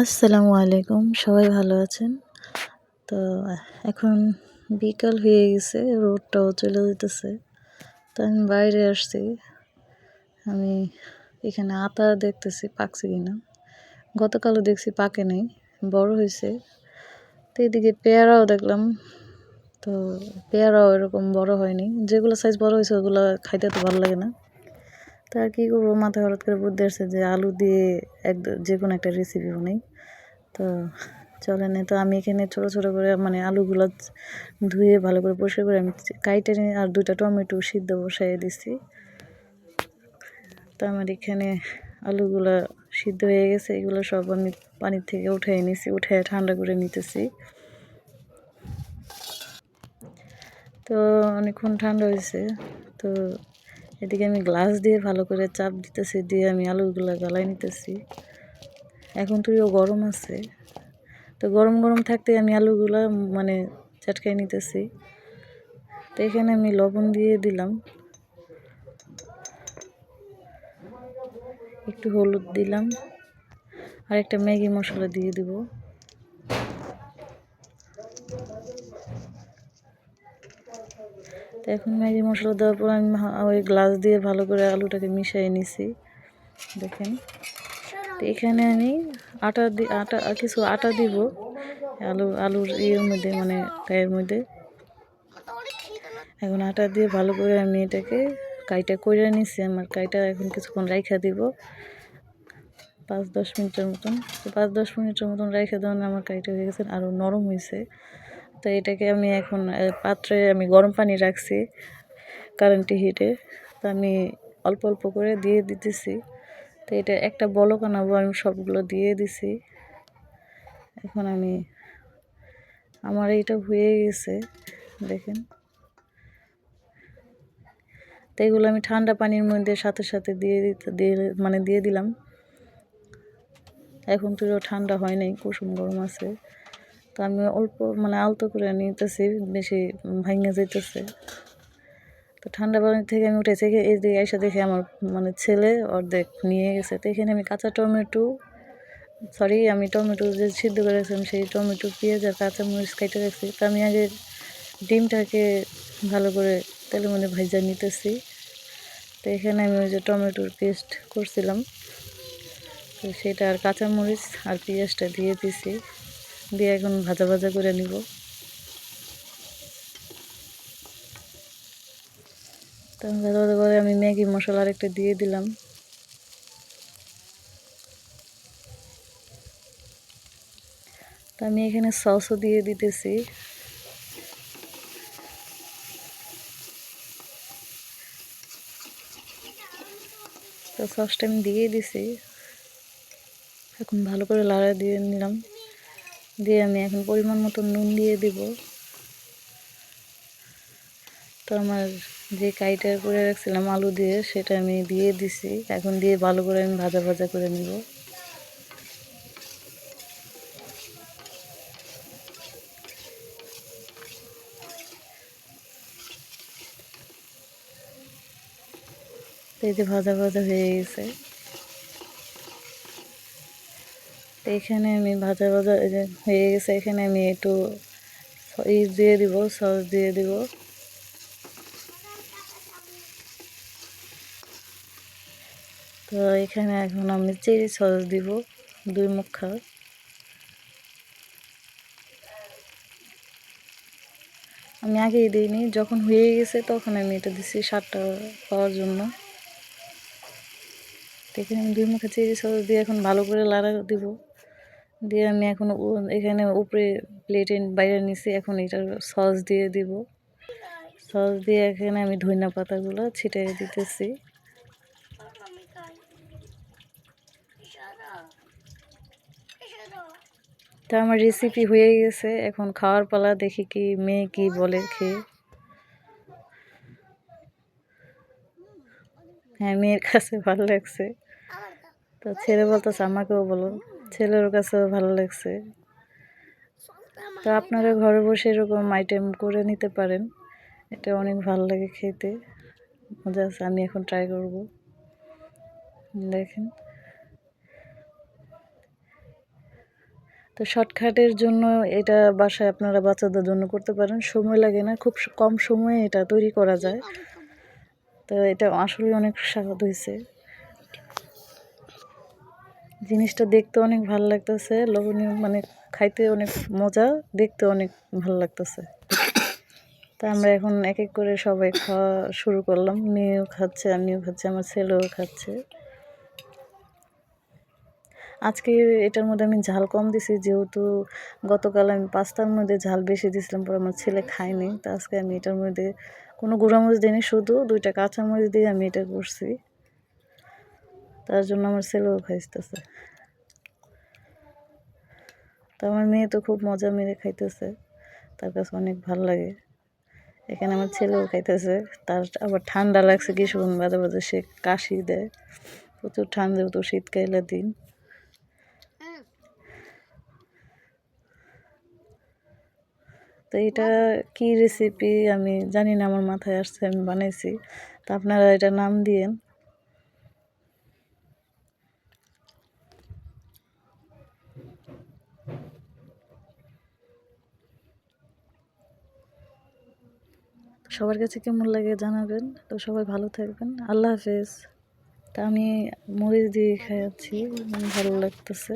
আসসালামু আলাইকুম, সবাই ভালো আছেন? তো এখন বিকাল হয়ে গেছে, রোদটাও চলে যেতেছে। তো আমি বাইরে আসছি। আমি এখানে আতা দেখতেছি পাকছে কিনা। গতকালও দেখছি পাকে নাই, বড় হয়েছে। তো এদিকে পেয়ারাও দেখলাম, তো পেয়ারাও এরকম বড় হয়নি। যেগুলো সাইজ বড় হয়েছে ওগুলো খাইতে তো ভালো লাগে না। তো আর কি করবো, মাথায় হঠাৎ করে বুদ্ধি আসছে যে আলু দিয়ে যে কোনো একটা রেসিপি বানাই। তো চলেন, তো আমি এখানে ছোট ছোট করে আলুগুলো ধুয়ে ভালো করে পরিষ্কার করে আমি কাইটে নিয়ে আর 2টা টমেটো সিদ্ধ বসাইয়ে দিছি। তো আমার এখানে আলুগুলা সিদ্ধ হয়ে গেছে, এগুলো সব আমি পানির থেকে উঠিয়ে নিছি, উঠে ঠান্ডা করে নিতেছি। তো অনেকক্ষণ ঠান্ডা হয়েছে। তো এদিকে আমি গ্লাস দিয়ে ভালো করে চাপ দিতেছি, দিয়ে আমি আলুগুলা গালাই নিতেছি। এখন তুইও গরম আছে, তো গরম গরম থাকতে আমি আলুগুলা চটকাই নিতেছি। তো এখানে আমি লবণ দিয়ে দিলাম, একটু হলুদ দিলাম, আর একটা ম্যাগি মশলা দিয়ে দিব। তো এখন ম্যাগি মশলা দেওয়ার পর আমি ওই গ্লাস দিয়ে ভালো করে আলুটাকে মিশিয়ে নিছি। দেখেন, তো এখানে আমি কিছু আটা দিব আলুর ইয়ের মধ্যে, গায়ের মধ্যে। এখন আটা দিয়ে ভালো করে আমি এটাকে কাইটা কইরা নিছি। আমার কাইটা এখন কিছুক্ষণ রাইখা দিব, 5-10 মিনিটের মতন। তো 5-10 মিনিটের মতন রেখে দেওয়ার আমার কাইটা হয়ে গেছে, আরও নরম হয়েছে। তো এটাকে আমি এখন পাত্রে আমি গরম পানি রাখছি কারেন্ট হিটে। তো আমি অল্প অল্প করে দিয়ে দিতেছি। তো এটা একটা বলক আনাবো, আমি সবগুলো দিয়ে দিছি। এখন আমার এইটা হয়ে গেছে, দেখেন। তো এগুলো আমি ঠান্ডা পানির মধ্যে সাথে সাথে দিয়ে দিলাম। এখন তো ঠান্ডা হয় নাই, কুসুম গরম আছে। তো আমি অল্প আলতো করে নিতেছি, বেশি ভাঙে যেতেছে। তো ঠান্ডা পানি থেকে আমি উঠেছি, এই দিকে এসে দেখে আমার ছেলে অর্ধেক নিয়ে গেছে। তো এখানে আমি আমি টমেটো যে সিদ্ধ করে রাখছিলাম, সেই টমেটো, পেঁয়াজ আর কাঁচামরিচ কেটে রাখছি। তো আমি আগে ডিমটাকে ভালো করে তেলের মধ্যে ভাজা নিতেছি। তো এখানে আমি ওই যে টমেটোর পেস্ট করছিলাম, তো সেটা আর কাঁচামরিচ আর পেঁয়াজটা দিয়ে দিছি, দিয়ে এখন ভাজা ভাজা করে নিব। তো ভাজা ভাজা করে আমি ম্যাগি মশলা আরেকটা দিয়ে দিলাম। তো আমি এখানে সসও দিয়ে দিতেছি। তো সসটা আমি দিয়ে দিছি, এখন ভালো করে লাড়া দিয়ে নিলাম। দিয়ে আমি এখন পরিমাণ মতো নুন দিয়ে দিব। তো আমার যে কাইটা করে রাখছিলাম আলু দিয়ে, সেটা আমি দিয়ে দিছি। এখন দিয়ে ভালো করে আমি ভাজা ভাজা করে নিব। তো এই যে ভাজা ভাজা হয়ে গেছে। তো এখানে আমি ভাজা ভাজা এই যে হয়ে গেছে, এখানে আমি একটু দিয়ে দিব, সস দিয়ে দিব। তো এখানে এখন আমি চিলি সস দিব 2 মুখা। আমি আগেই দিইনি, যখন হয়ে গেছে তখন আমি এটা দিছি স্বাদটা পাওয়ার জন্য। এখানে আমি 2 মুখা চিলি সস দিয়ে এখন ভালো করে লাড়া দিব। দিয়ে আমি এখন এখানে উপরে প্লেটে বাইরে নিছি, এখন এটার সস দিয়ে দিব। সস দিয়ে এখানে আমি ধনিয়া পাতাগুলো ছিটিয়ে দিতেছি। তো আমার রেসিপি হয়ে গেছে, এখন খাওয়ার পালা। দেখি কি মেয়ে কি বলে খেয়ে। হ্যাঁ, মেয়ের কাছে ভালো লাগছে। তো ছেলে বলতেছে আমাকেও বলো, ছেলের কাছেও ভালো লাগছে। তো আপনারা ঘরে বসে এরকম আইটেম করে নিতে পারেন, এটা অনেক ভালো লাগে খেতে, মজা আছে। আমি এখন ট্রাই করব, দেখেন। তো শর্টকাটের জন্য এটা বাসায় আপনারা বাচ্চাদের জন্য করতে পারেন, সময় লাগে না, খুব কম সময়ে এটা তৈরি করা যায়। তো এটা আসলে অনেক স্বাদ হয়েছে, জিনিসটা দেখতে অনেক ভালো লাগতেছে, লবণীয় মানে খাইতে অনেক মজা, দেখতে অনেক ভালো লাগতেছে। তা আমরা এখন এক এক করে সবাই খাওয়া শুরু করলাম, মেয়েও খাচ্ছে, আমিও খাচ্ছি, আমার ছেলেও খাচ্ছে। আজকে এটার মধ্যে আমি ঝাল কম দিছি, যেহেতু গতকাল আমি পাস্তার মধ্যে ঝাল বেশি দিয়েছিলাম, পরে আমার ছেলে খায়নি। তো আজকে আমি এটার মধ্যে কোনো গুঁড়ামরিচ দিইনি, শুধু 2টা কাঁচামরিচ দিয়ে আমি এটা করছি, তার জন্য আমার ছেলেও খাইতেছে। তো আমার মেয়ে তো খুব মজা মেরে খাইতেছে, তার কাছে অনেক ভালো লাগে। এখানে আমার ছেলেও খাইতেছে, তার আবার ঠান্ডা লাগছে, কিছুক্ষণ বাদে বাদে সে কাশি দেয়, প্রচুর ঠান্ডা, তো শীতকালের দিন। তো এটা কি রেসিপি আমি জানি না, আমার মাথায় আসছে, আমি বানাইছি। তো আপনারা এটা নাম দিয়েন। সবার কাছে কেমন লাগে জানাবেন। তো সবাই ভালো থাকবেন, আল্লাহ হাফেজ। তা আমি মরিচ দিয়ে খাওয়াচ্ছি, ভালো লাগতেছে।